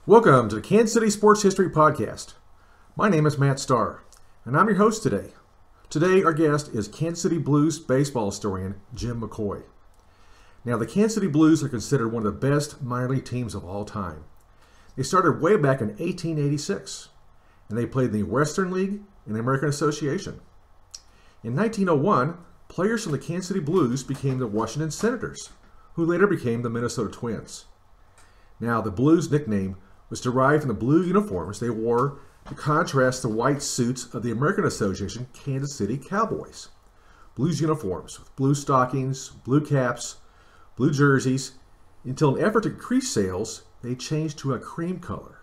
Welcome to the Kansas City Sports History Podcast. My name is Matt Starr, and I'm your host today. Today, our guest is Kansas City Blues baseball historian Jim McCoy. Now, the Kansas City Blues are considered one of the best minor league teams of all time. They started way back in 1886, and they played in the Western League and the American Association. In 1901, players from the Kansas City Blues became the Washington Senators, who later became the Minnesota Twins. Now, the Blues nickname was derived from the blue uniforms they wore to contrast the white suits of the American Association Kansas City Cowboys. Blues uniforms with blue stockings, blue caps, blue jerseys, until in an effort to increase sales, they changed to a cream color.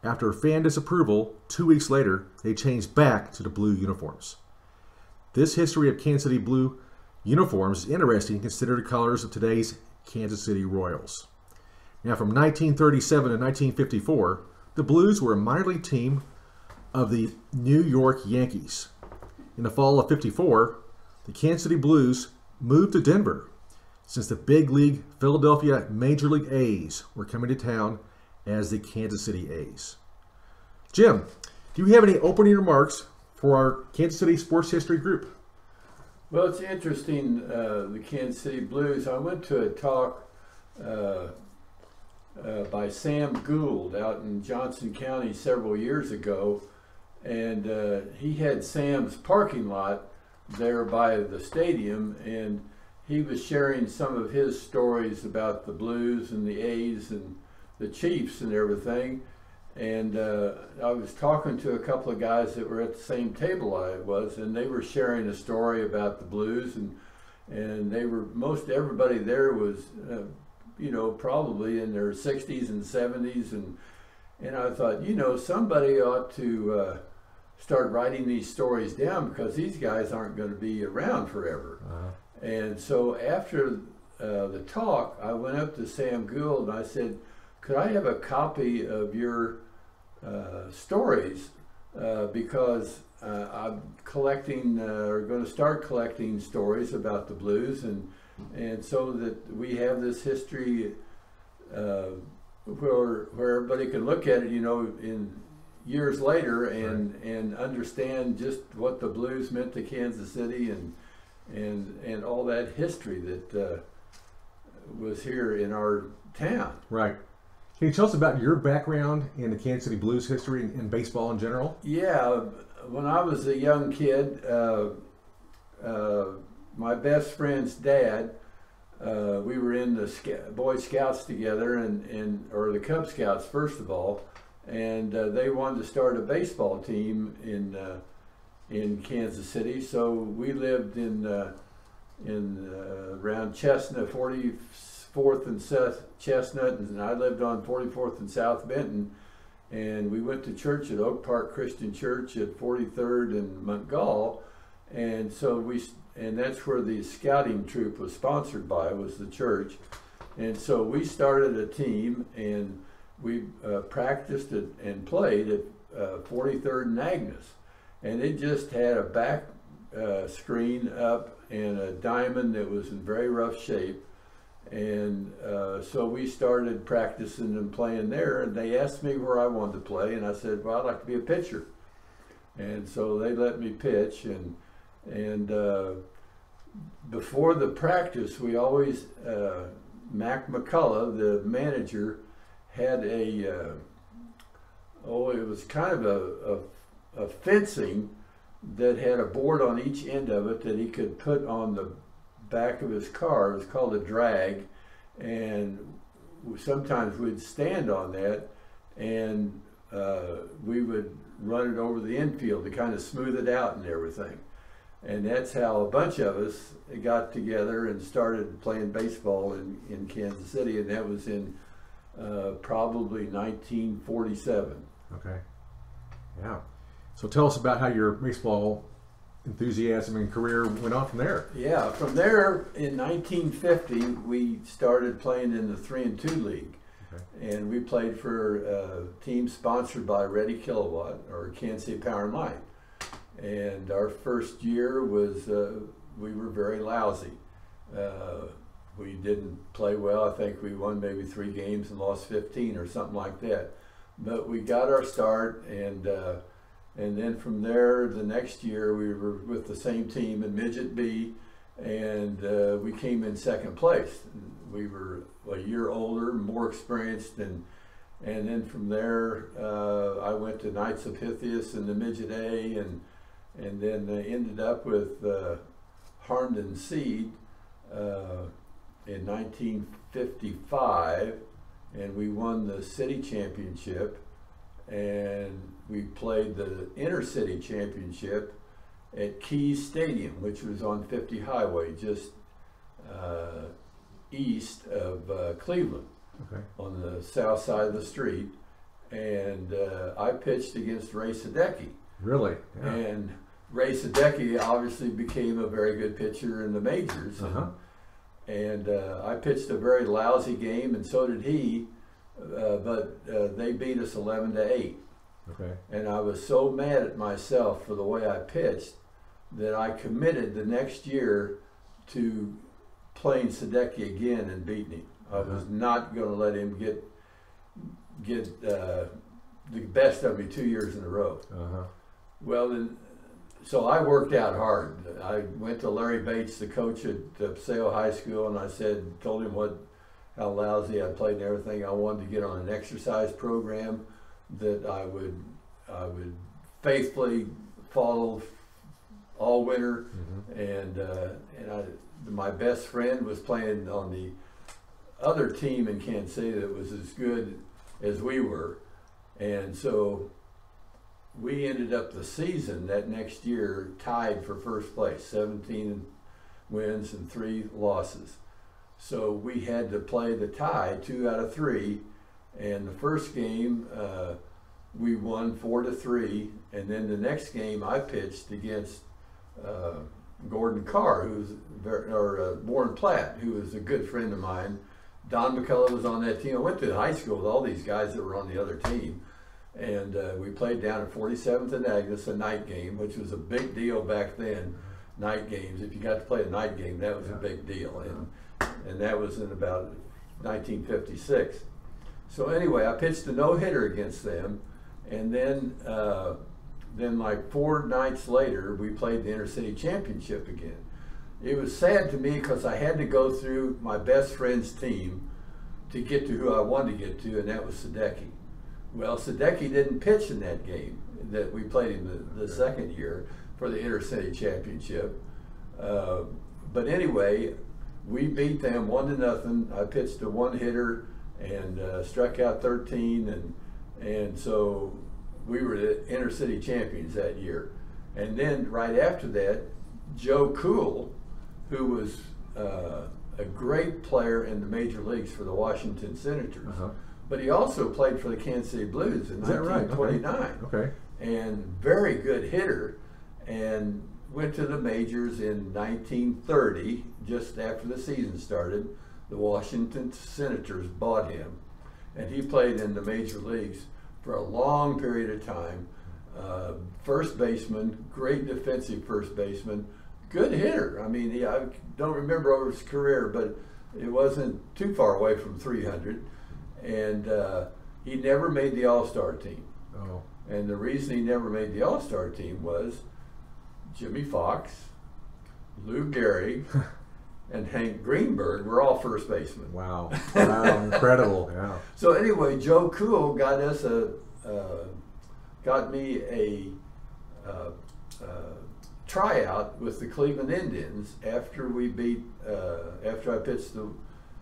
After fan disapproval, 2 weeks later, they changed back to the blue uniforms. This history of Kansas City blue uniforms is interesting considering the colors of today's Kansas City Royals. Now, from 1937 to 1954, the Blues were a minor league team of the New York Yankees. In the fall of '54, the Kansas City Blues moved to Denver, since the big league Philadelphia Major League A's were coming to town as the Kansas City A's. Jim, do you have any opening remarks for our Kansas City sports history group? Well, it's interesting, the Kansas City Blues. I went to a talk by Sam Gould out in Johnson County several years ago, and he had Sam's parking lot there by the stadium, and he was sharing some of his stories about the Blues and the A's and the Chiefs and everything. And I was talking to a couple of guys that were at the same table I was, and they were sharing a story about the Blues, and they were, most everybody there was probably in their 60s and 70s, and I thought, somebody ought to start writing these stories down, because these guys aren't going to be around forever. And so after the talk, I went up to Sam Gould and I said, could I have a copy of your stories, because I'm collecting, or going to start collecting stories about the Blues, and so that we have this history where everybody can look at it, in years later, and understand just what the Blues meant to Kansas City and all that history that was here in our town. Right. Can you tell us about your background in the Kansas City Blues history and baseball in general? Yeah, when I was a young kid, my best friend's dad, we were in the Boy Scouts together, or the Cub Scouts first of all, and they wanted to start a baseball team in Kansas City. So we lived in around Chestnut, 44th and South Chestnut, and I lived on 44th and South Benton, and we went to church at Oak Park Christian Church at 43rd and Montgall, and so and that's where the scouting troop was sponsored by, was the church. And so we started a team, and we practiced and played at 43rd and Agnes, and it just had a back screen up and a diamond that was in very rough shape. And so we started practicing and playing there, and they asked me where I wanted to play, and I said, well, I'd like to be a pitcher. And so they let me pitch, and before the practice, we always, Mac McCullough, the manager, had it was kind of a fencing that had a board on each end of it that he could put on the back of his car. It was called a drag, and sometimes we'd stand on that, and we would run it over the infield to kind of smooth it out and everything. And that's how a bunch of us got together and started playing baseball in Kansas City, and that was in probably 1947. Okay. Yeah. So tell us about how your baseball enthusiasm and career went on from there. Yeah, from there in 1950 we started playing in the 3-2 league. Okay. And we played for a team sponsored by Ready Kilowatt, or Kansas City Power and Light. And our first year was we were very lousy. we didn't play well. I think we won maybe 3 games and lost 15 or something like that. But we got our start, and then from there, the next year, we were with the same team in Midget B, and we came in second place. We were a year older, more experienced, and then from there, I went to Knights of Pythias in the Midget A, and then ended up with Harnden Seed in 1955, and we won the city championship, and we played the intercity championship at Keys Stadium, which was on 50 Highway, just east of Cleveland, on the south side of the street. And I pitched against Ray Sadecki. Really? Yeah. And Ray Sadecki obviously became a very good pitcher in the majors. And I pitched a very lousy game, and so did he, but they beat us 11-8. And I was so mad at myself for the way I pitched that I committed the next year to playing Sadecki again and beating him. I was not going to let him get the best of me 2 years in a row. Well, then, so I worked out hard. I went to Larry Bates, the coach at Paseo High School, and I told him how lousy I played and everything. I wanted to get on an exercise program that I would faithfully follow all winter. And my best friend was playing on the other team in Kansas City that was as good as we were, and so we ended up the season that next year tied for first place, 17 wins and 3 losses. So we had to play the tie 2 out of 3, and the first game we won 4-3, and then the next game I pitched against Gordon Carr, Warren Platt, who was a good friend of mine. Don McCullough was on that team. I went to high school with all these guys that were on the other team, and we played down at 47th and Agnes, a night game, which was a big deal back then. Night games, if you got to play a night game, that was a big deal, and that was in about 1956. So anyway, I pitched a no-hitter against them, and then like 4 nights later, we played the Intercity Championship again. It was sad to me because I had to go through my best friend's team to get to who I wanted to get to, and that was Sadecki. Well, Sadecki didn't pitch in that game that we played in the second year for the Intercity Championship. But anyway, we beat them 1-0. I pitched a 1-hitter and struck out 13, and so we were the Intercity champions that year. And then right after that, Joe Cool, who was a great player in the major leagues for the Washington Senators, but he also played for the Kansas City Blues in 1929. And very good hitter, and went to the majors in 1930, just after the season started. The Washington Senators bought him, and he played in the major leagues for a long period of time. First baseman, great defensive first baseman, good hitter. I mean, I don't remember over his career, but it wasn't too far away from 300. And he never made the All-Star team. And the reason he never made the All-Star team was Jimmy Fox, Lou Gehrig, and Hank Greenberg were all first basemen. Wow, incredible. Yeah. So anyway, Joe Cool got me a tryout with the Cleveland Indians after I pitched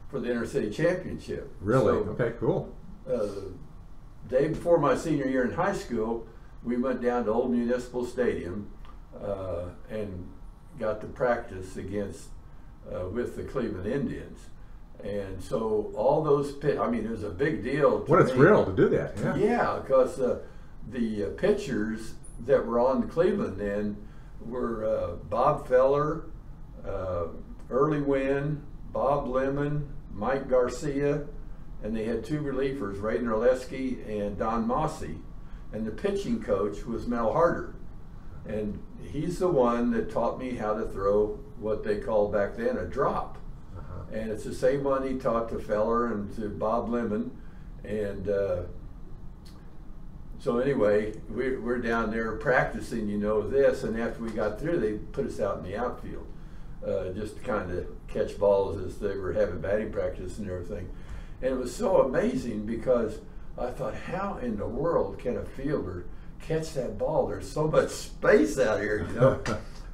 for the Intercity Championship. Really? So, okay, cool. Day before my senior year in high school, we went down to Old Municipal Stadium and got to practice with the Cleveland Indians. And so all those it was a big deal to What a me. thrill to do that. Yeah. Yeah, because the pitchers that were on Cleveland then were Bob Feller, Early Wynn, Bob Lemon, Mike Garcia, and they had 2 relievers, Ray Nerleski and Don Mossy. And the pitching coach was Mel Harder. And he's the one that taught me how to throw what they called back then a drop. And it's the same one he taught to Feller and to Bob Lemon. And so anyway, we're down there practicing, you know, this. And after we got through, they put us out in the outfield just to kind of catch balls as they were having batting practice and everything. And it was so amazing because I thought, how in the world can a fielder catch that ball? There's so much space out here, you know.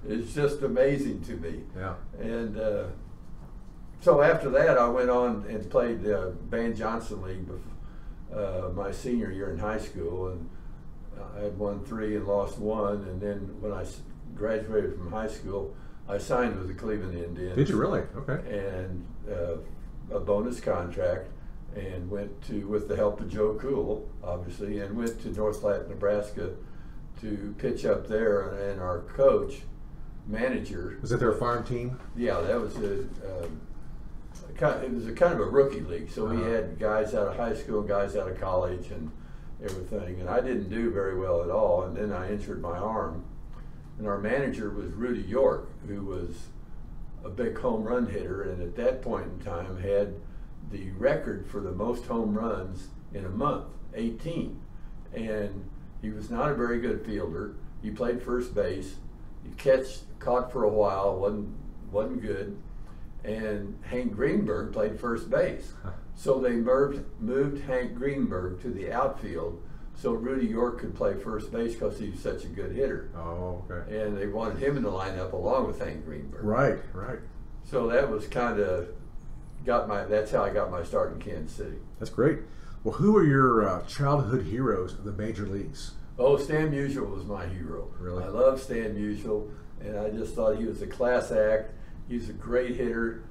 It's just amazing to me. Yeah. And so after that, I went on and played Van Johnson League my senior year in high school, and I had won 3 and lost 1. And then when I graduated from high school, I signed with the Cleveland Indians. Did you really? Okay. And a bonus contract, and went to, with the help of Joe Cool, obviously, and went to North Platte, Nebraska to pitch up there. And our coach, manager. Was that their farm team? Yeah, that was it was a kind of a rookie league. So we had guys out of high school, guys out of college, and everything. And I didn't do very well at all. And then I injured my arm. And our manager was Rudy York, who was a big home run hitter, and at that point in time had the record for the most home runs in a month, 18. And he was not a very good fielder. He played first base. He caught for a while, wasn't good. And Hank Greenberg played first base. So they moved Hank Greenberg to the outfield so Rudy York could play first base because he was such a good hitter. Oh, okay. And they wanted him in the lineup along with Hank Greenberg. Right, right. So that was kind of that's how I got my start in Kansas City. That's great. Well, who are your childhood heroes of the major leagues? Oh, Stan Musial was my hero. Really? I love Stan Musial, and I just thought he was a class act. He was a great hitter.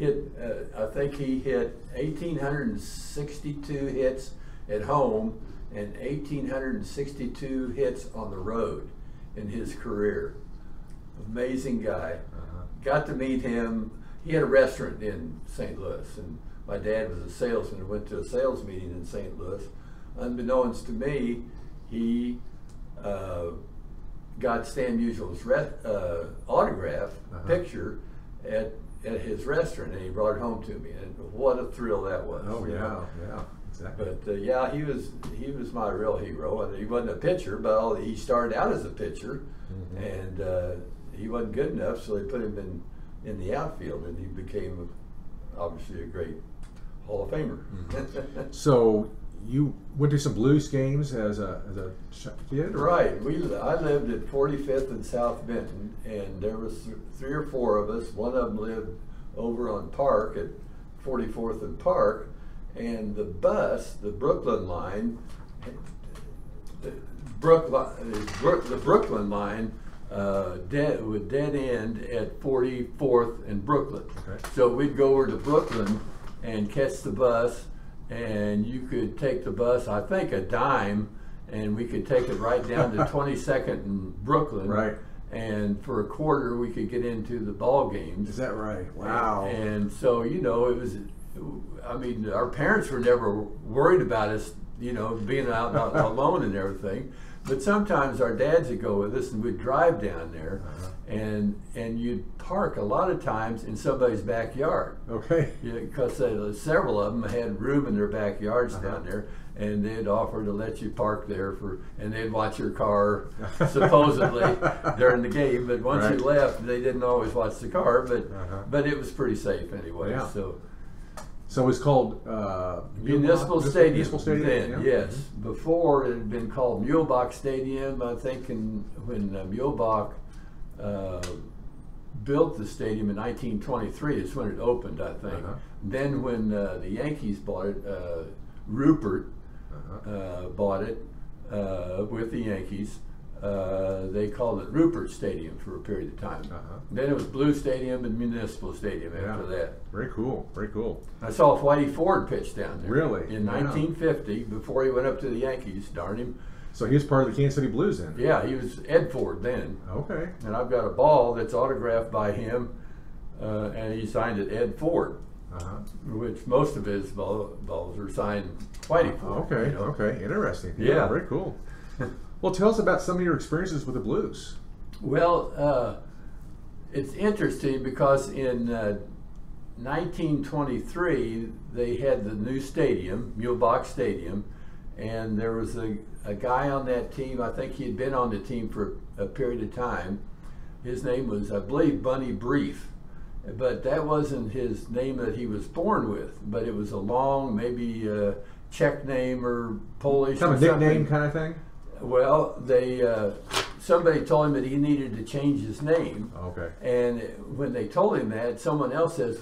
I think he hit 1,862 hits at home and 1,862 hits on the road in his career. Amazing guy. Got to meet him. He had a restaurant in St. Louis, and my dad was a salesman and went to a sales meeting in St. Louis. Unbeknownst to me, he got Stan Musial's autograph picture at his restaurant, and he brought it home to me, and what a thrill that was. Oh yeah, yeah, exactly. But yeah, he was my real hero, and he wasn't a pitcher, but he started out as a pitcher, and he wasn't good enough, so they put him in the outfield, and he became obviously a great Hall of Famer. So you went to some Blues games as a kid? Right. I lived at 45th and South Benton, and there was 3 or 4 of us. One of them lived over on Park at 44th and Park, and the bus, the Brooklyn line, would dead end at 44th and Brooklyn. Okay. So we'd go over to Brooklyn and catch the bus, and you could take the bus, I think a dime, and we could take it right down to 22nd and Brooklyn. Right. And for a quarter, we could get into the ball games. Is that right? Wow. And so, you know, it was, I mean, our parents were never worried about us, you know, being out alone and everything. But sometimes our dads would go with us, and we'd drive down there, and you'd park a lot of times in somebody's backyard. Okay. Because several of them had room in their backyards down there, and they'd offer to let you park there and they'd watch your car supposedly during the game. But once you left, they didn't always watch the car, but it was pretty safe anyway. Yeah. So it was called Municipal Stadium. Municipal Stadium. Then, yes. Before it had been called Muehlebach Stadium. I think when Muehlebach built the stadium in 1923 is when it opened, I think. Then when the Yankees bought it, Rupert bought it with the Yankees. They called it Rupert Stadium for a period of time. Then it was Blue Stadium and Municipal Stadium after that. Very cool, very cool. I saw Whitey Ford pitch down there. Really? In 1950, before he went up to the Yankees, darn him. So he was part of the Kansas City Blues then? Yeah, he was Ed Ford then. Okay. And I've got a ball that's autographed by him, and he signed it Ed Ford, which most of his balls are signed Whitey Ford. Okay, you know? okay, interesting. Yeah. Very cool. Well, tell us about some of your experiences with the Blues. Well, it's interesting because in 1923, they had the new stadium, Muehlebach Stadium, and there was a guy on that team. I think he had been on the team for a period of time. His name was, I believe, Bunny Brief, but that wasn't his name that he was born with. But it was a long, maybe Czech name or Polish. Kind of a nickname kind of thing. Well, somebody told him that he needed to change his name. Okay. And when they told him that, someone else says,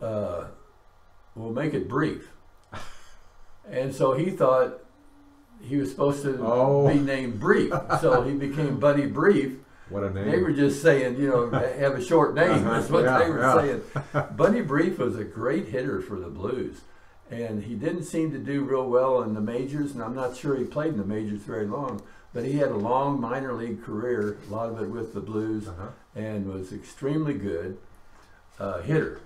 "We'll make it Brief." And so he thought he was supposed to be named Brief. So he became Buddy Brief. What a name. They were just saying, have a short name. That's what they were saying. Buddy Brief was a great hitter for the Blues. And he didn't seem to do real well in the majors, and I'm not sure he played in the majors very long. But he had a long minor league career, a lot of it with the Blues, and was extremely good hitter.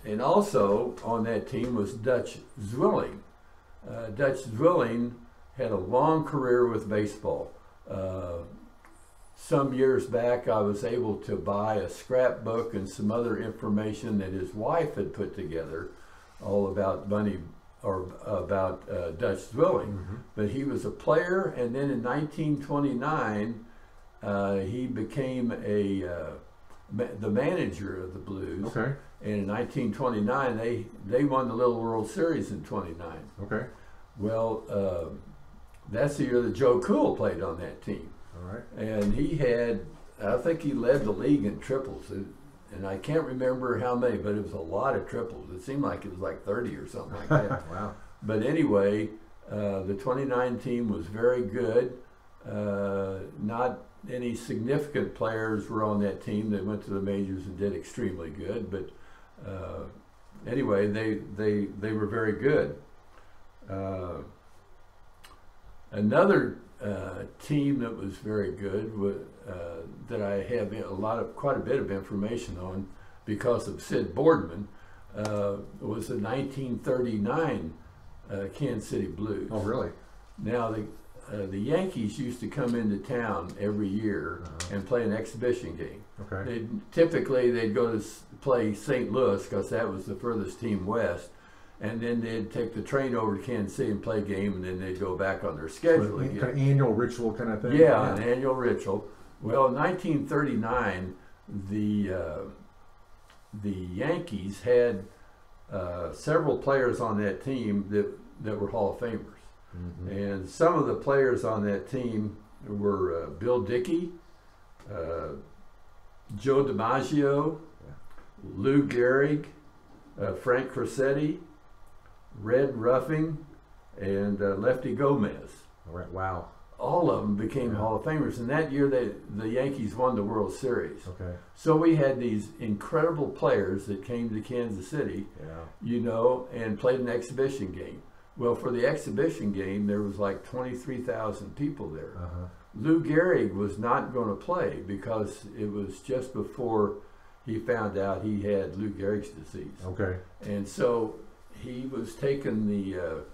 And also on that team was Dutch Zwilling. Dutch Zwilling had a long career with baseball. Some years back, I was able to buy a scrapbook and some other information that his wife had put together, all about Dutch Zwilling. But he was a player, and then in 1929, he became the manager of the Blues. Okay. And in 1929, they won the Little World Series in 29. Okay. Well, that's the year that Joe Cool played on that team. All right. And I think he led the league in triples. And I can't remember how many, but it was a lot of triples. It seemed like it was like 30 or something like that. Wow. But anyway, the 29 team was very good. Not any significant players were on that team that went to the majors and did extremely good. But anyway, they were very good. Another team that was very good that I have quite a bit of information on because of Sid Boardman was the 1939 Kansas City Blues. Oh, really? Now the Yankees used to come into town every year and play an exhibition game. Okay. Typically they'd go to play St. Louis because that was the furthest team west. And then they'd take the train over to Kansas City and play a game, and then they'd go back on their schedule again. Kind of annual ritual kind of thing? Yeah, an annual ritual. Well, in 1939, the Yankees had several players on that team that were Hall of Famers. And some of the players on that team were Bill Dickey, Joe Dimaggio, Lou Gehrig, Frank Crosetti, Red Ruffing, and Lefty Gomez. All right. Wow. All of them became Hall of Famers. And that year, the Yankees won the World Series. Okay. So we had these incredible players that came to Kansas City, and played an exhibition game. Well, for the exhibition game, there was like 23,000 people there. Lou Gehrig was not going to play because it was just before he found out he had Lou Gehrig's disease. Okay. And so he was taking the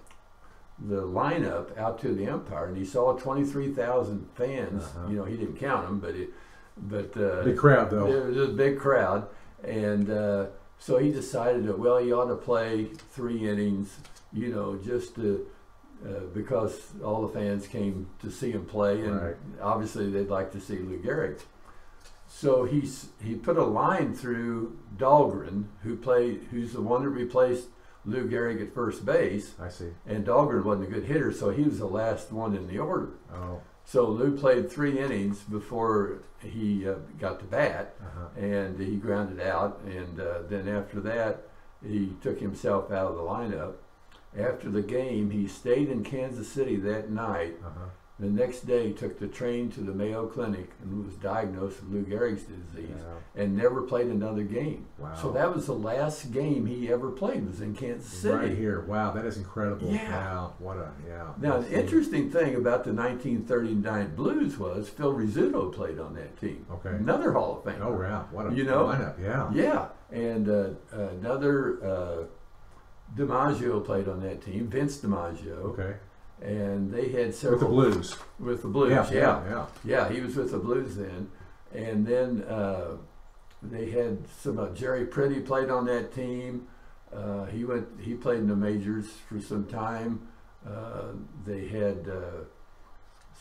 lineup out to the umpire, and he saw 23,000 fans. He didn't count them, but big crowd though. There was a big crowd, and so he decided that he ought to play 3 innings, just to. Because all the fans came to see him play, and obviously they'd like to see Lou Gehrig. So he put a line through Dahlgren, who's the one that replaced Lou Gehrig at first base. I see. And Dahlgren wasn't a good hitter, so he was the last one in the order. Oh. So Lou played 3 innings before he got to bat, and he grounded out. And then after that, he took himself out of the lineup. After the game, he stayed in Kansas City that night. The next day, he took the train to the Mayo Clinic and was diagnosed with Lou Gehrig's disease and never played another game. Wow. So that was the last game he ever played, was in Kansas City. Right here. Wow, that is incredible. Yeah. Wow, Now, the interesting thing about the 1939 Blues was Phil Rizzuto played on that team. Okay. Another Hall of Famer. Oh, wow. What a lineup. Yeah. Yeah. And another Dimaggio played on that team, Vince Dimaggio. Okay. And they had several... With the Blues. With the Blues, yeah. He was with the Blues then. And then they had some Jerry Pretty played on that team. He played in the majors for some time. They had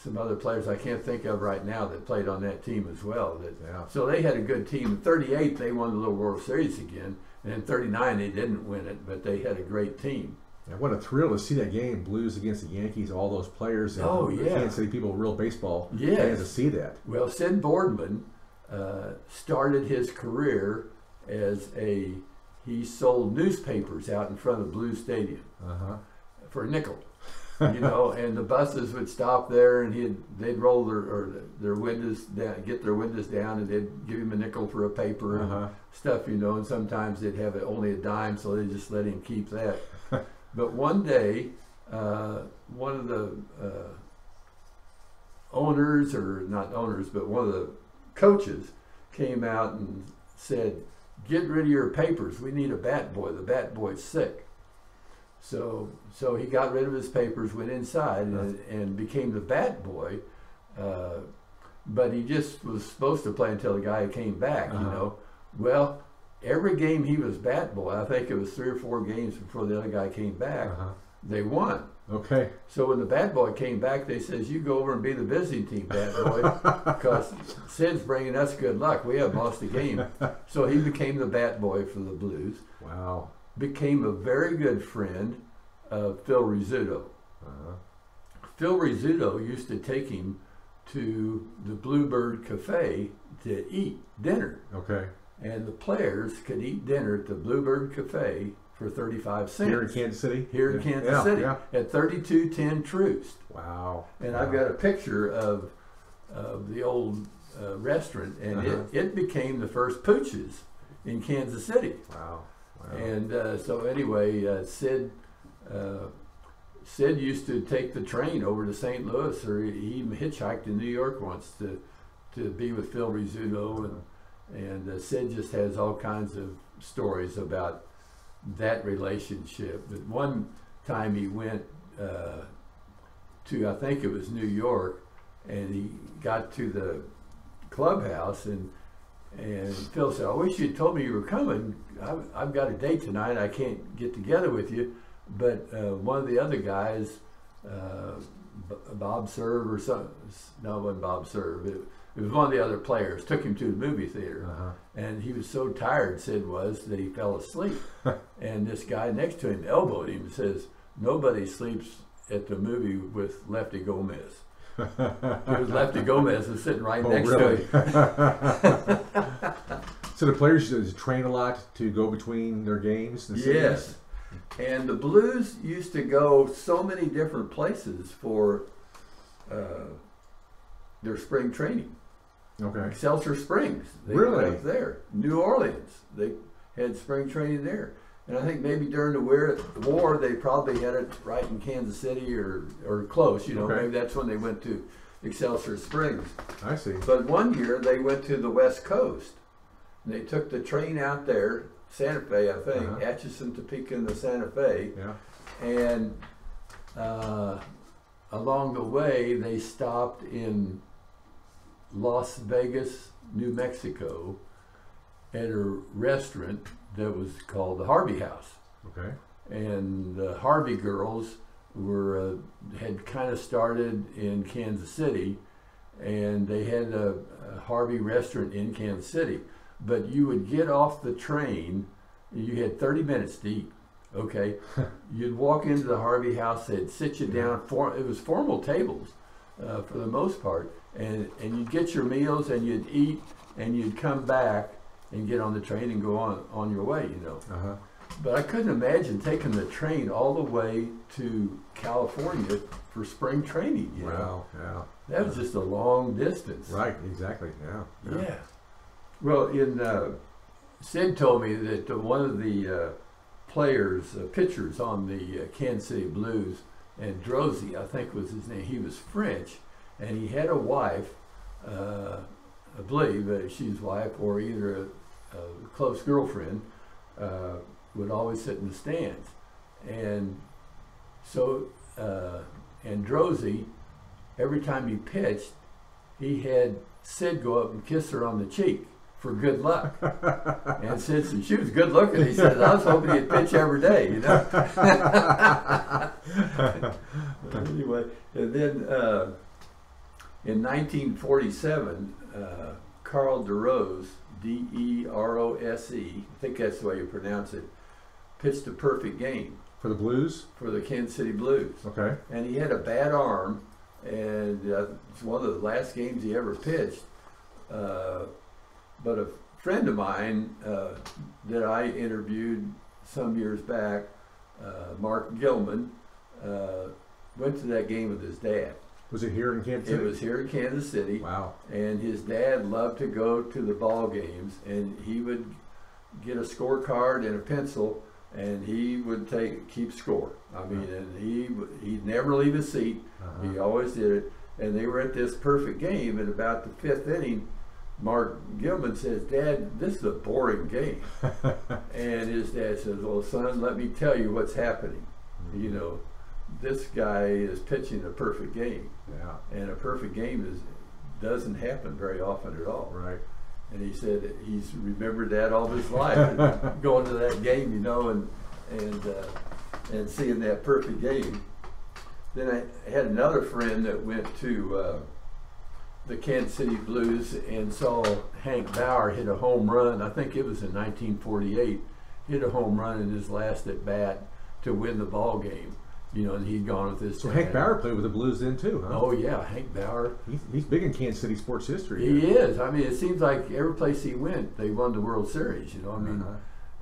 some other players I can't think of right now that played on that team as well. So they had a good team. In '38 they won the Little World Series again, and in '39 they didn't win it, but they had a great team. Yeah, what a thrill to see that game, Blues against the Yankees, all those players. And yeah. Kansas City people, real baseball Yes. fans to see that. Well, Sid Boardman started his career as he sold newspapers out in front of Blues Stadium for a nickel. And the buses would stop there, and they'd roll their windows down, get their windows down, and they'd give him a nickel for a paper and stuff, and sometimes they'd have only a dime, so they just let him keep that. But one day, one of the owners, or not owners, but one of the coaches came out and said, "Get rid of your papers. We need a bat boy. The bat boy's sick." So he got rid of his papers, went inside, and became the bat boy. But he just was supposed to play until the guy came back, Well, every game he was bat boy, I think it was 3 or 4 games before the other guy came back, they won. Okay. So when the bat boy came back, they says, "You go over and be the visiting team bat boy, because Sid's bringing us good luck. We haven't lost a game." So he became the bat boy for the Blues. Wow. Became a very good friend of Phil Rizzuto. Phil Rizzuto used to take him to the Bluebird Cafe to eat dinner. Okay. And the players could eat dinner at the Bluebird Cafe for 35 cents. Here in Kansas City? Here in Kansas City at 3210 Troost. Wow. And I've got a picture of the old restaurant, and it became the first Pooch's in Kansas City. Wow. And so anyway, Sid used to take the train over to St. Louis, or he even hitchhiked in New York once to be with Phil Rizzuto, and Sid just has all kinds of stories about that relationship. But one time he went to, I think it was New York, and he got to the clubhouse, and Phil said, "I wish you'd told me you were coming. I've got a date tonight. I can't get together with you." But one of the other guys, Bob Serve or something, no, it wasn't Bob Serve. It was one of the other players, took him to the movie theater. And he was so tired, Sid was, that he fell asleep. And this guy next to him elbowed him and says, "Nobody sleeps at the movie with Lefty Gomez." Because Lefty Gomez was sitting right next to him. So the players used to train a lot to go between their games? Yes. And the Blues used to go so many different places for their spring training. Okay. Excelsior Springs. They Really? went up there. New Orleans. They had spring training there. And I think maybe during the war, they probably had it right in Kansas City or close. Maybe that's when they went to Excelsior Springs. I see. But one year they went to the West Coast. And they took the train out there, Santa Fe, I think, Atchison, Topeka, and the Santa Fe. Yeah. And along the way, they stopped in Las Vegas, New Mexico, at a restaurant that was called the Harvey House. Okay. And the Harvey girls had kind of started in Kansas City, and they had a Harvey restaurant in Kansas City. But you would get off the train, you had 30 minutes to eat. Okay, you'd walk into the Harvey House, they'd sit you down. It was formal tables for the most part, and you'd get your meals and you'd eat, and you'd come back and get on the train and go on your way, But I couldn't imagine taking the train all the way to California for spring training. Wow, yeah. That was just a long distance. Right, exactly, yeah. Yeah. Well, Sid told me that one of the pitchers on the Kansas City Blues, and Drosy, I think was his name, he was French, and he had a wife, I believe she's his wife, or either a close girlfriend, would always sit in the stands. And so, and Drosy, every time he pitched, he had Sid go up and kiss her on the cheek. for good luck. And since she was good looking, he said, I was hoping he'd pitch every day, you know. Anyway, and then in 1947, Carl DeRose, D-E-R-O-S-E, I think that's the way you pronounce it, pitched a perfect game. For the Blues? For the Kansas City Blues. Okay. And he had a bad arm, and it's one of the last games he ever pitched. But a friend of mine that I interviewed some years back, Mark Gilman, went to that game with his dad. Was it here in Kansas City? It was here in Kansas City. Wow. And his dad loved to go to the ball games, and he would get a scorecard and a pencil, and he would keep score. I mean, and he'd never leave his seat. He always did it. And they were at this perfect game, and about the fifth inning, Mark Gilman says, Dad, this is a boring game. And his dad says, well, son, let me tell you what's happening. You know, this guy is pitching a perfect game. Yeah. And a perfect game doesn't happen very often at all. Right. And he said he's remembered that all his life, going to that game, you know, and seeing that perfect game. Then I had another friend that went to the Kansas City Blues and saw Hank Bauer hit a home run. I think it was in 1948. Hit a home run in his last at bat to win the ball game. You know, and he'd gone with his. So Hank Bauer played with the Blues then too, huh? Oh yeah, Hank Bauer. He's big in Kansas City sports history. He is. I mean, it seems like every place he went, they won the World Series. You know, I mean,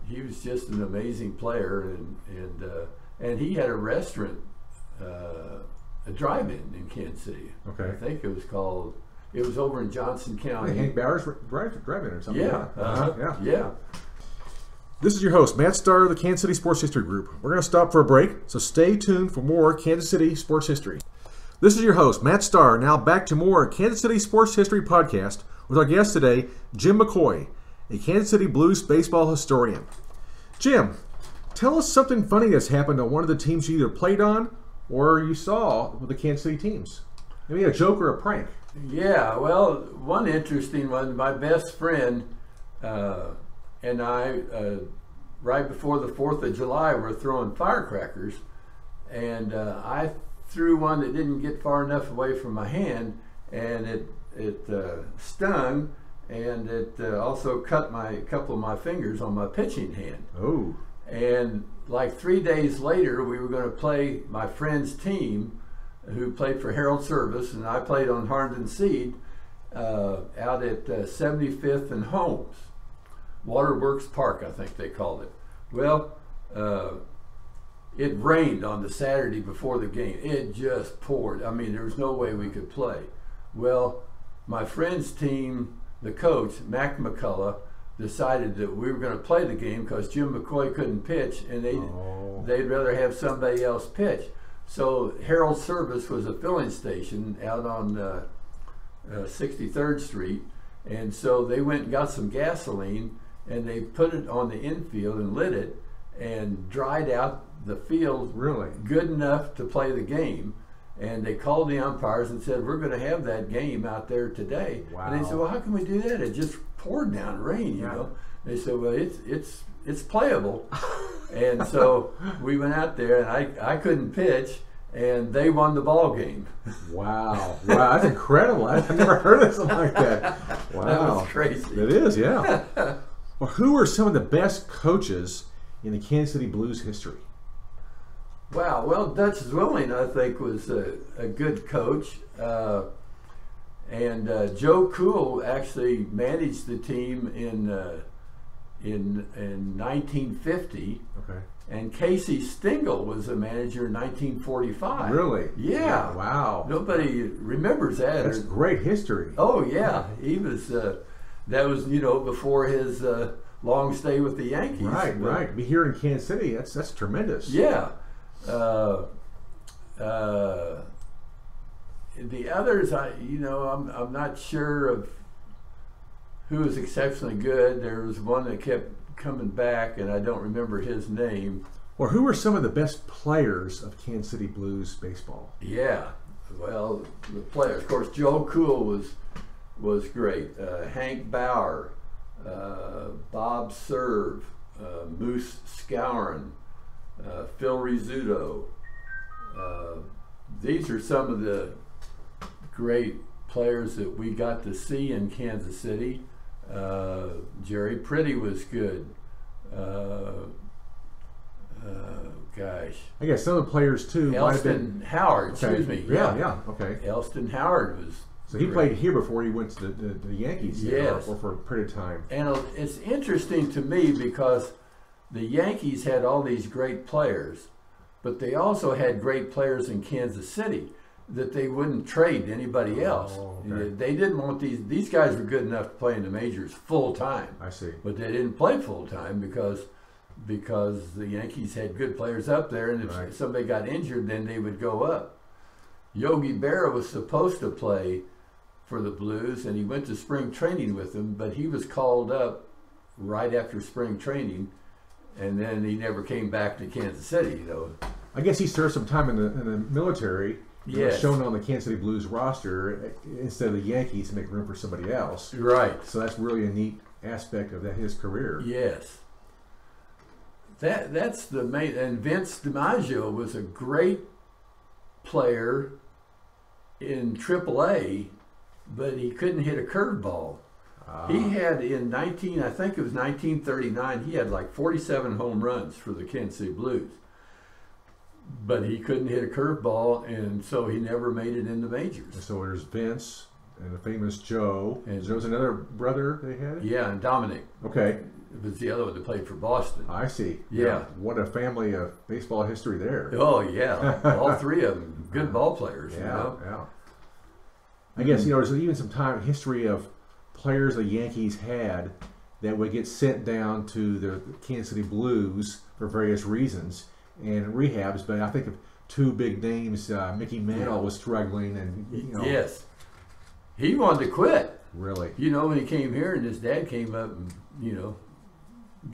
he was just an amazing player, and he had a restaurant, a drive-in in Kansas City. Okay. I think it was called. It was over in Johnson County. Hank Bauer's drive-in or something. Yeah. Yeah. This is your host, Matt Starr of the Kansas City Sports History Group. We're going to stop for a break, so stay tuned for more Kansas City sports history. This is your host, Matt Starr. Now back to more Kansas City Sports History podcast with our guest today, Jim McCoy, a Kansas City Blues baseball historian. Jim, tell us something funny that's happened on one of the teams you either played on or you saw with the Kansas City teams. Maybe a joke or a prank. Yeah, well, one interesting one, my best friend and I, right before the 4th of July, were throwing firecrackers, and I threw one that didn't get far enough away from my hand, and it stung, and it also cut a couple of my fingers on my pitching hand. Oh. And like 3 days later, we were going to play my friend's team, who played for Herald Service, and I played on Harnden Seed out at 75th and Holmes. Waterworks Park, I think they called it. Well, it rained on the Saturday before the game. It just poured. I mean, there was no way we could play. Well, my friend's team, the coach, Mac McCullough, decided that we were going to play the game because Jim McCoy couldn't pitch, and they'd rather have somebody else pitch. So Herald Service was a filling station out on 63rd Street, and so they went and got some gasoline, and they put it on the infield and lit it and dried out the field good enough to play the game. And they called the umpires and said, we're going to have that game out there today. Wow. And they said, well, how can we do that? It just poured down rain, you know. They said, well, it's playable. And so we went out there, and I couldn't pitch, and they won the ball game. Wow. Wow, that's incredible. I've never heard of something like that. Wow. That was crazy. It is, yeah. Well, who are some of the best coaches in the Kansas City Blues history? Wow. Well, Dutch Zwilling, I think, was a good coach. And Joe Cool actually managed the team in 1950. Okay. And Casey Stengel was a manager in 1945. Really? Yeah. Wow. Nobody remembers that. That's great history. Oh, yeah. He was, that was, you know, before his long stay with the Yankees. Right, right. Be here in Kansas City, that's tremendous. Yeah. The others, I'm not sure of who was exceptionally good. There was one that kept coming back, and I don't remember his name. Well, who are some of the best players of Kansas City Blues baseball? Yeah, well, the players. Of course, Joe Cool was great. Hank Bauer, Bob Serve, Moose Scourin, Phil Rizzuto. These are some of the great players that we got to see in Kansas City. Jerry Pretty was good. Gosh. I guess some of the players too. Elston Howard, okay. excuse me. Yeah, okay. Elston Howard was. So he played here before he went to the Yankees. Yes. Or for a period of time. And it's interesting to me because the Yankees had all these great players, but they also had great players in Kansas City that they wouldn't trade to anybody else. Oh, okay. They didn't want these guys were good enough to play in the majors full time. I see. But they didn't play full time because the Yankees had good players up there, and if somebody got injured, then they would go up. Yogi Berra was supposed to play for the Blues, and he went to spring training with them, but he was called up right after spring training, and then he never came back to Kansas City. I guess he served some time in the military. Yes. Shown on the Kansas City Blues roster instead of the Yankees to make room for somebody else. Right. So that's really a neat aspect of his career. Yes. That's the main. And Vince Dimaggio was a great player in AAA, but he couldn't hit a curveball. He had I think it was 1939, he had like 47 home runs for the Kansas City Blues. But he couldn't hit a curveball, and so he never made it in the majors. And so there's Vince and the famous Joe. And Joe's another brother they had? Yeah, and Dominic. Okay. It was the other one that played for Boston. I see. Yeah. What a family of baseball history there. Oh, yeah. All three of them, good ball players. Yeah, you know? yeah. I guess, there's even some history of players the Yankees had that would get sent down to the Kansas City Blues for various reasons and rehabs, but I think of two big names. Mickey Mantle was struggling, and yes, he wanted to quit. Really, when he came here, and his dad came up and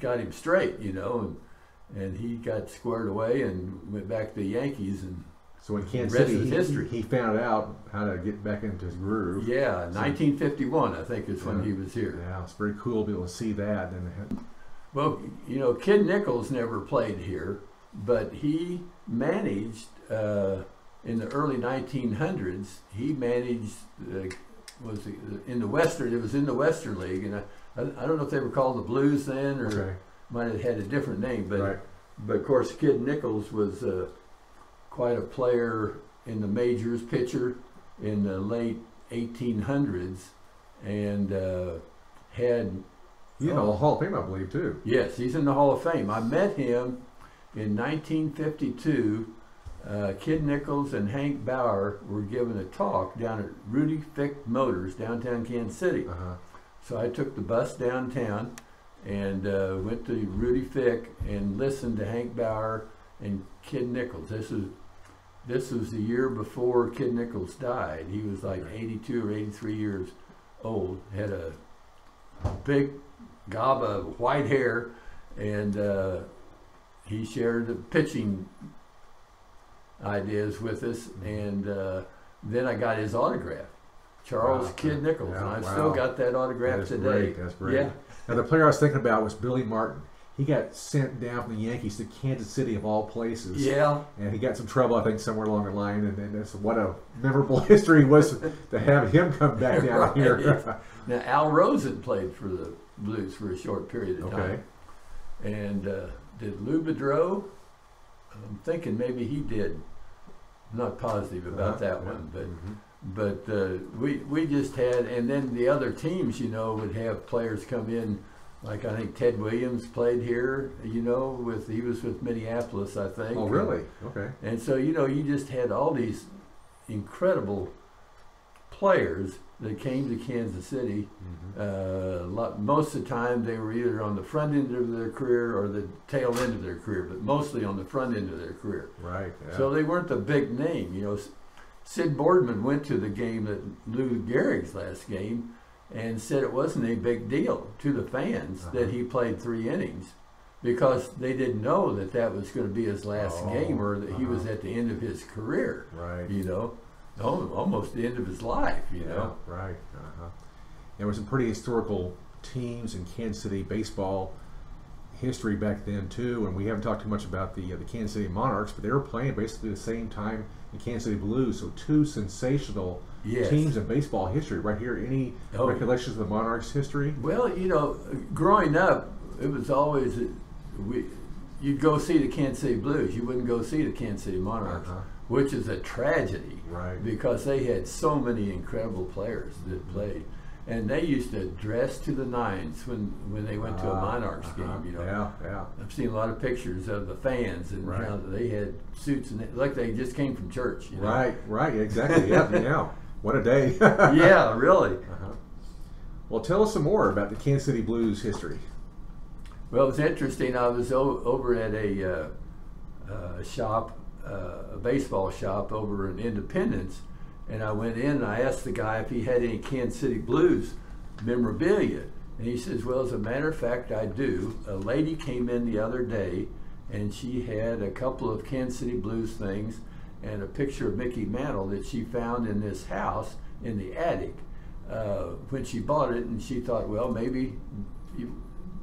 got him straight, and he got squared away and went back to the Yankees, and so in Kansas the rest City, is history. He found out how to get back into his groove. Yeah, 1951, I think, is when he was here. Yeah, it's very cool to be able to see that. Well, Kid Nichols never played here, but he managed in the early 1900s. He managed in the Western. It was in the Western League, and I don't know if they were called the Blues then, or might have had a different name. But but of course, Kid Nichols was quite a player in the majors, pitcher in the late 1800s, and had. He's in the Hall of Fame, I believe, too. Yes, he's in the Hall of Fame. I met him in 1952. Kid Nichols and Hank Bauer were giving a talk down at Rudy Fick Motors, downtown Kansas City. So I took the bus downtown and went to Rudy Fick and listened to Hank Bauer and Kid Nichols. This was the year before Kid Nichols died. He was like 82 or 83 years old, had a big gob of white hair, and he shared the pitching ideas with us, and then I got his autograph, Charles Kid Nichols, and I've still got that autograph today. That's great. Yeah. Now the player I was thinking about was Billy Martin. He got sent down from the Yankees to Kansas City, of all places. Yeah. And he got some trouble, I think, somewhere along the line, and that's what a memorable history was to have him come back down here. Now Al Rosen played for the Blues for a short period of time. And did Lou Boudreau? I'm thinking maybe he did. I'm not positive about that one, but we just had, and then the other teams, would have players come in, like I think Ted Williams played here, he was with Minneapolis, I think. Oh, really? Okay. And so you just had all these incredible players that came to Kansas City. Most of the time they were either on the front end of their career or the tail end of their career, but mostly on the front end of their career. Right. Yeah. So they weren't the big name. Sid Boardman went to the game at Lou Gehrig's last game and said it wasn't a big deal to the fans that he played 3 innings, because they didn't know that was going to be his last game, or that he was at the end of his career. Right. Almost the end of his life, Right. There were some pretty historical teams in Kansas City baseball history back then too, and we haven't talked too much about the Kansas City Monarchs, but they were playing basically the same time in Kansas City Blues. So two sensational teams in baseball history right here. Any recollections of the Monarchs history? Well, you know, growing up, it was always you'd go see the Kansas City Blues. You wouldn't go see the Kansas City Monarchs, which is a tragedy, right? Because they had so many incredible players that played. And they used to dress to the nines when they went to a Monarchs game. You know, I've seen a lot of pictures of the fans and how they had suits and like they just came from church. You know? Right, exactly. Yeah. What a day. Yeah, really. Well, tell us some more about the Kansas City Blues history. Well, it was interesting. I was over at a shop, a baseball shop over in Independence. And I went in and I asked the guy if he had any Kansas City Blues memorabilia. And he says, well, as a matter of fact, I do. A lady came in the other day and she had a couple of Kansas City Blues things and a picture of Mickey Mantle that she found in this house in the attic when she bought it. And she thought, well, maybe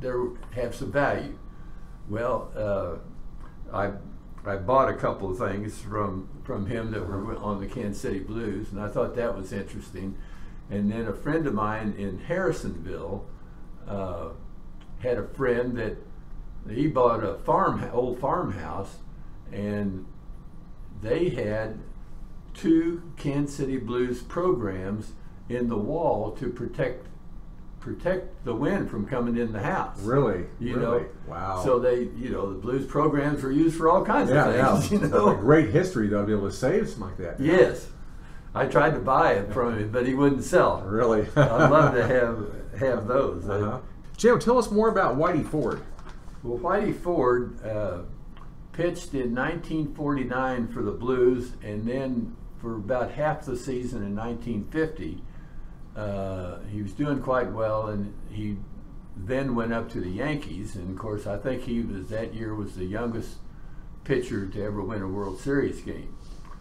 they have some value. Well, I bought a couple of things from him that were on the Kansas City Blues, and I thought that was interesting. And then a friend of mine in Harrisonville had a friend that he bought a old farmhouse, and they had 2 Kansas City Blues programs in the wall to protect the wind from coming in the house. Really? You know? Wow. So the Blues programs were used for all kinds of things. Yeah. You know? A great history though to be able to save something like that. Yes. I tried to buy it from him, but he wouldn't sell. Really? I'd love to have those. Jim, tell us more about Whitey Ford. Well, Whitey Ford pitched in 1949 for the Blues, and then for about half the season in 1950. He was doing quite well, and he then went up to the Yankees. And of course, I think that year was the youngest pitcher to ever win a World Series game.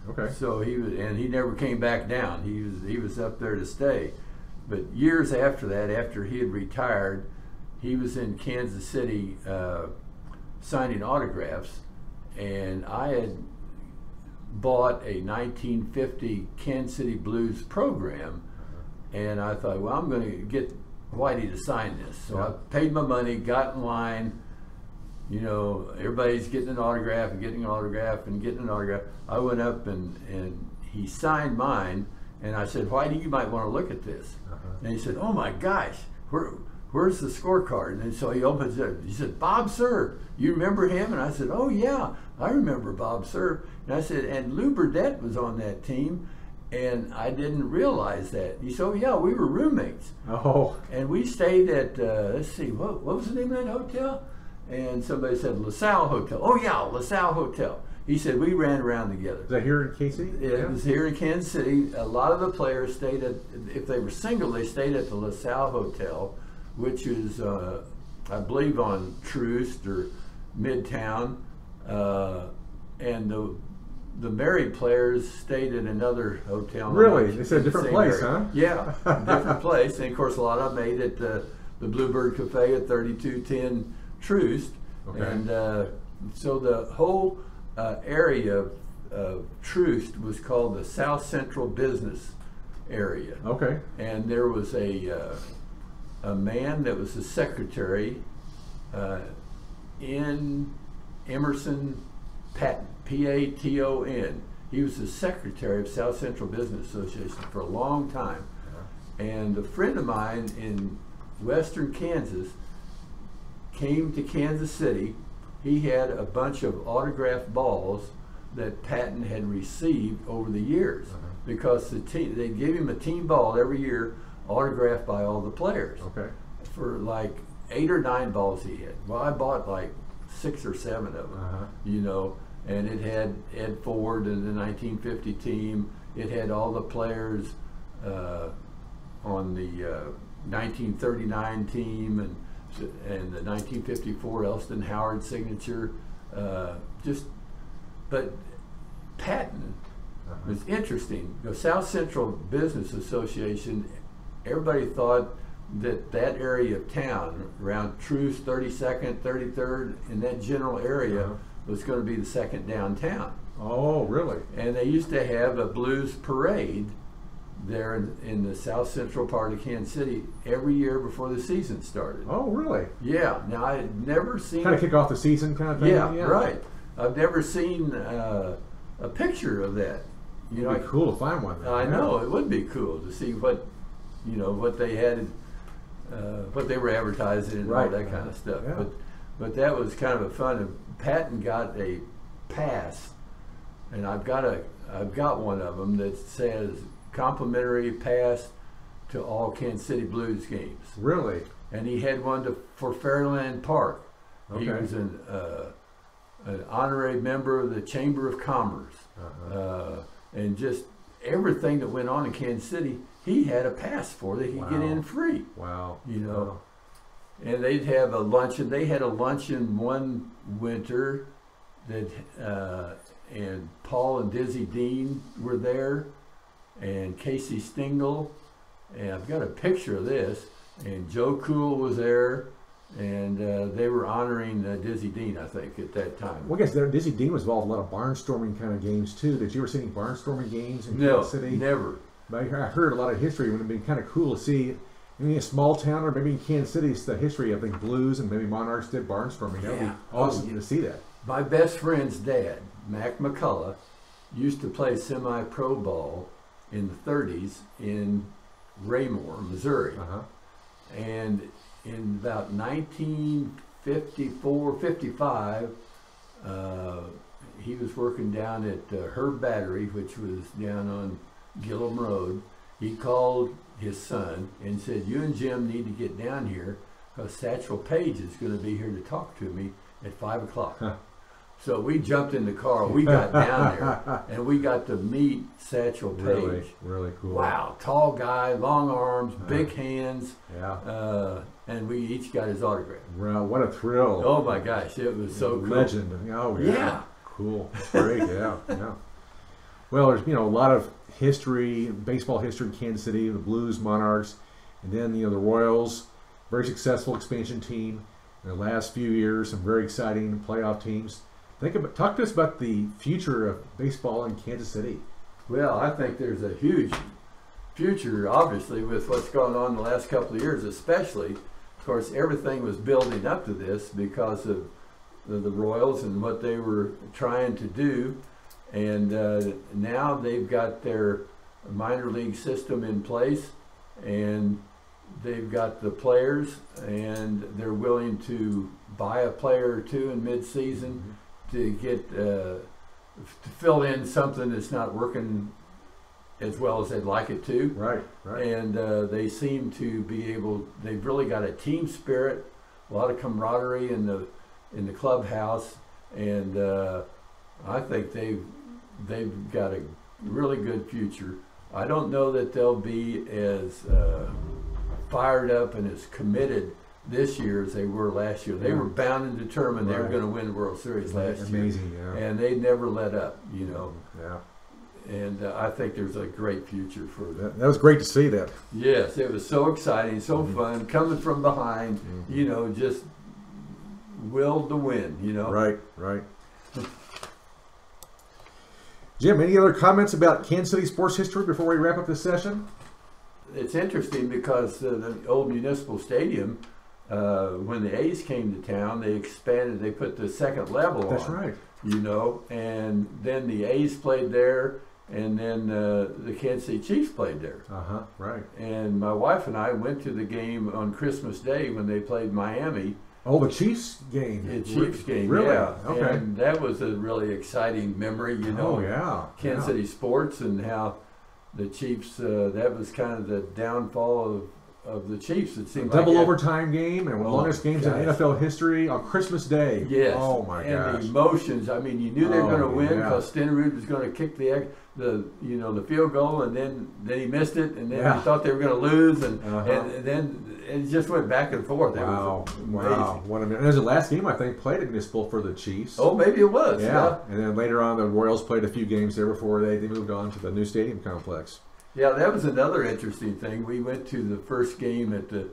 Okay. So he never came back down. He was up there to stay. But years after that, after he had retired, he was in Kansas City signing autographs, and I had bought a 1950 Kansas City Blues program. And I thought, well, I'm going to get Whitey to sign this. So I paid my money, got in line. You know, everybody's getting an autograph and getting an autograph and getting an autograph. I went up and he signed mine. And I said, Whitey, you might want to look at this. And he said, oh my gosh, where's the scorecard? And so he opens it. He said, Bob Cerv, you remember him? And I said, oh yeah, I remember Bob Cerv. And I said, and Lou Burdette was on that team. And I didn't realize that. He said, oh yeah, we were roommates. Oh. And we stayed at, let's see, what was the name of that hotel? And somebody said LaSalle Hotel. Oh yeah, LaSalle Hotel. He said, we ran around together. Is that here in KC? It was here in Kansas City. A lot of the players stayed at, if they were single, they stayed at the LaSalle Hotel, which is, I believe, on Troost or Midtown. And the married players stayed at another hotel. Really? It's a different place, area. huh? Yeah, different place. And of course, a lot of them ate at the Bluebird Cafe at 3210 Troost. Okay. And so the whole area of Troost was called the South Central Business Area. Okay. And there was a man that was the secretary in Emerson Patton, P-A-T-O-N. He was the secretary of South Central Business Association for a long time. And a friend of mine in western Kansas came to Kansas City. He had a bunch of autographed balls that Patton had received over the years because they gave him a team ball every year autographed by all the players. Okay. For like 8 or 9 balls he had. Well, I bought like 6 or 7 of them, you know, and it had Ed Ford and the 1950 team. It had all the players on the 1939 team and the 1954 Elston Howard signature. But Patton was interesting. The South Central Business Association, everybody thought that area of town around Truce, 32nd, 33rd, in that general area was going to be the second downtown. Oh, really? And they used to have a blues parade there in the south central part of Kansas City every year before the season started. Oh, really? Yeah. Now, I had never seen... Kind of kick off the season kind of thing? Yeah, right. I've never seen a picture of that. It'd be cool to find one. I know. It would be cool to see what they had, what they were advertising and all that kind of stuff. Yeah. But that was kind of a fun. And Patton got a pass, and I've got one of them that says complimentary pass to all Kansas City Blues games. Really? And he had one for Fairland Park. Okay. He was an honorary member of the Chamber of Commerce, and just everything that went on in Kansas City, he had a pass for that he could get in free. Wow. And they'd have a luncheon. They had a luncheon one winter that, and Paul and Dizzy Dean were there, and Casey Stengel, and I've got a picture of this, and Joe Cool was there, and they were honoring Dizzy Dean, I think, at that time. Well, I guess Dizzy Dean was involved in a lot of barnstorming kind of games, too. Did you ever see any barnstorming games in Kansas City? No, never. But I heard a lot of history. It would have been kind of cool to see, maybe a small town or maybe in Kansas City, it's the history of the Blues and maybe Monarchs did barnstorming. That would be awesome to see that. My best friend's dad, Mac McCullough, used to play semi-pro ball in the 30s in Raymore, Missouri. And in about 1954, 55, he was working down at Herb Battery, which was down on Gillum Road. He called his son and said, "You and Jim need to get down here because Satchel Paige is going to be here to talk to me at 5 o'clock. So we jumped in the car, we got down there, and we got to meet Satchel Paige. Really, really cool. Wow, tall guy, long arms, big hands. Yeah. And we each got his autograph. Wow, what a thrill. Oh my gosh, it was so cool. Legend. Oh, yeah. Cool. It's great, yeah. Well, there's, a lot of history, baseball history in Kansas City, the Blues, Monarchs, and then, the Royals, very successful expansion team in the last few years, some very exciting playoff teams. Talk to us about the future of baseball in Kansas City. Well, I think there's a huge future, obviously, with what's gone on the last couple of years, especially. Of course, everything was building up to this because of the Royals and what they were trying to do. And now they've got their minor league system in place, and they've got the players, and they're willing to buy a player or two in mid-season to get to fill in something that's not working as well as they'd like it to. Right. And they seem to be able. They've really got a team spirit, a lot of camaraderie in the clubhouse, and I think they've got a really good future. I don't know that they'll be as fired up and as committed this year as they were last year. They were bound and determined they were going to win the World Series last year. Amazing, yeah. And they never let up, Yeah. And I think there's a great future for them. That was great to see that. Yes, it was so exciting, so fun, coming from behind, just willed to win, Right. Jim, any other comments about Kansas City sports history before we wrap up this session? It's interesting because the old Municipal Stadium, when the A's came to town, they expanded, they put the second level on. That's right. And then the A's played there, and then the Kansas City Chiefs played there. Right. And my wife and I went to the game on Christmas Day when they played Miami. Oh, the Chiefs game. The Chiefs game, really? Yeah. Okay. And that was a really exciting memory, Oh, yeah. Kansas City sports, and how the Chiefs, that was kind of the downfall of the Chiefs. It seemed double like overtime game and one of the longest games in NFL history on Christmas Day. Yes. Oh my gosh. And the emotions. I mean, you knew they were going to win yeah. because Stenerud was going to kick the field goal, and then he missed it, and then Yeah. he thought they were going to lose, and then it just went back and forth. Wow. It was amazing. What a minute. It was the last game, I think, played at Municipal for the Chiefs. Oh, maybe it was. Yeah. And then later on, the Royals played a few games there before they moved on to the new stadium complex. Yeah, that was another interesting thing. We went to the first game at the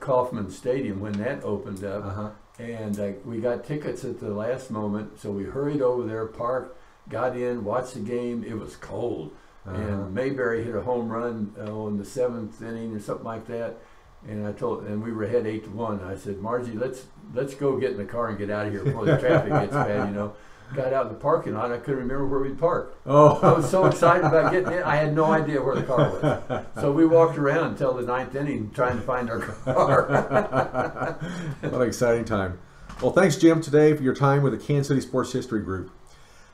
Kauffman Stadium when that opened up, and we got tickets at the last moment, so we hurried over there, parked, got in, watched the game. It was cold, and Mayberry hit a home run in the 7th inning or something like that. And we were ahead 8-1. I said, Margie, let's go get in the car and get out of here before the traffic gets bad, you know. Got out in the parking lot. I couldn't remember where we'd parked. Oh. I was so excited about getting in. I had no idea where the car was. So we walked around until the 9th inning trying to find our car. What an exciting time. Well, thanks, Jim, today for your time with the Kansas City Sports History Group.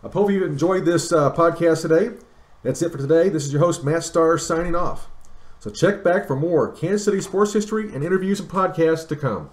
I hope you enjoyed this podcast today. That's it for today. This is your host, Matt Starr, signing off. So check back for more Kansas City sports history and interviews and podcasts to come.